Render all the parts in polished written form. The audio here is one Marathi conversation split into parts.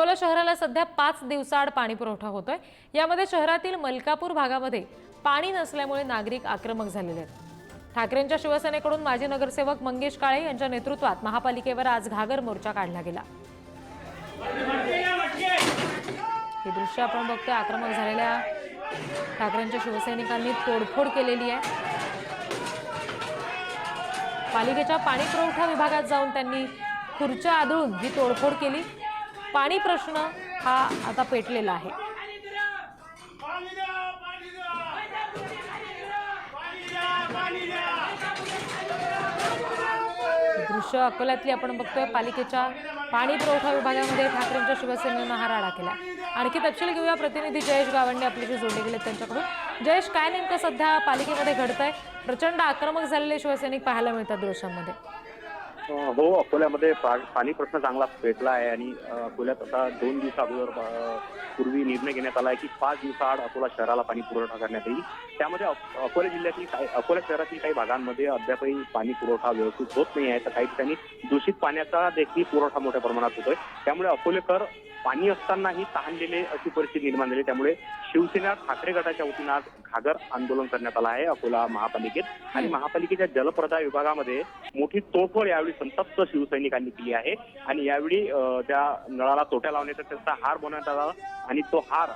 अकोला शहराला सध्या 5 दिवसाआड पाणी पुरवठा होतोय। यामध्ये शहरातील मलकापूर भागामध्ये पाणी नसल्यामुळे नागरिक आक्रमक झालेले आहेत। ठाकरेंच्या शिवसेनेकडून माजी नगरसेवक मंगेश काळे यांच्या नेतृत्वात महापालिकेवर आज घागर मोर्चा काढला गेला। हे दृश्य आपण बघतोय। आक्रमक झालेल्या ठाकरेंच्या शिवसैनिकांनी तोडफोड केलेली आहे। पालिकेच्या पाणी पुरवठा विभागात जाऊन त्यांनी खुर्च्या आदळून ही तोडफोड केली। पाणी प्रश्न हा आता पेटलेला आहे। दृश्य अकोल्यातली आपण बघतोय। पालिकेच्या पाणी पुरवठा विभागामध्ये ठाकरेंच्या शिवसेनेनं हा राडा केला। आणखी तपशील घेऊया, प्रतिनिधी जयेश गावंडे आपल्याशी जोडले गेले त्यांच्याकडून। जयेश, काय नेमकं सध्या पालिकेमध्ये घडतंय? प्रचंड आक्रमक झालेले शिवसैनिक पाहायला मिळतात दृश्यांमध्ये। हो, अकोल्यामध्ये पाणी प्रश्न चांगला पेटला आहे आणि अकोल्यात आता 2 दिवस अगोदर पूर्वी निर्णय घेण्यात आला आहे की 5 दिवसाआड अकोला शहराला पाणी पुरवठा करण्यात येईल। त्यामध्ये अकोला जिल्ह्यातील अकोला शहरातील काही भागांमध्ये अद्यापही पाणी पुरवठा व्यवस्थित होत नाही आहे, तर काही ठिकाणी दूषित पाण्याचा देखील पुरवठा मोठ्या प्रमाणात होतोय। त्यामुळे अकोलेकर पाणी असतानाही तहानलेले अशी परिस्थिती निर्माण झाली। त्यामुळे शिवसेना ठाकरे गटाच्या वतीनं आज घागर आंदोलन करण्यात आलं आहे अकोला महापालिकेत। आणि महापालिकेच्या जलप्रदाय विभागामध्ये मोठी तोडफोड यावेळी संतप्त शिवसैनिकांनी केली आहे। आणि यावेळी त्या नळाला तोट्या लावण्याचा त्यांचा हार बनवण्यात आला आणि तो हार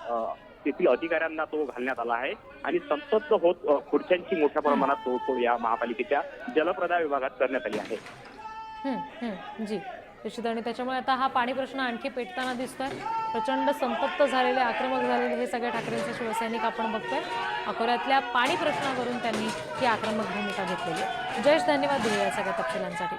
तेथील अधिकाऱ्यांना तो घालण्यात आला आहे। आणि संतप्त होत खुर्च्यांची मोठ्या प्रमाणात तोडफोड या महापालिकेच्या जलप्रदाय विभागात करण्यात आली आहे। जी निश्चित। आणि त्याच्यामुळे आता हा पाणी प्रश्न आणखी पेटताना दिसतोय। प्रचंड संतप्त झालेले, आक्रमक झालेले हे सगळे ठाकरेंचे शिवसैनिक आपण बघतोय। अकोल्यातल्या पाणी प्रश्नावरून त्यांनी ही आक्रमक भूमिका घेतलेली आहे। जयेश, धन्यवाद दिले या सगळ्या तपशिलांसाठी।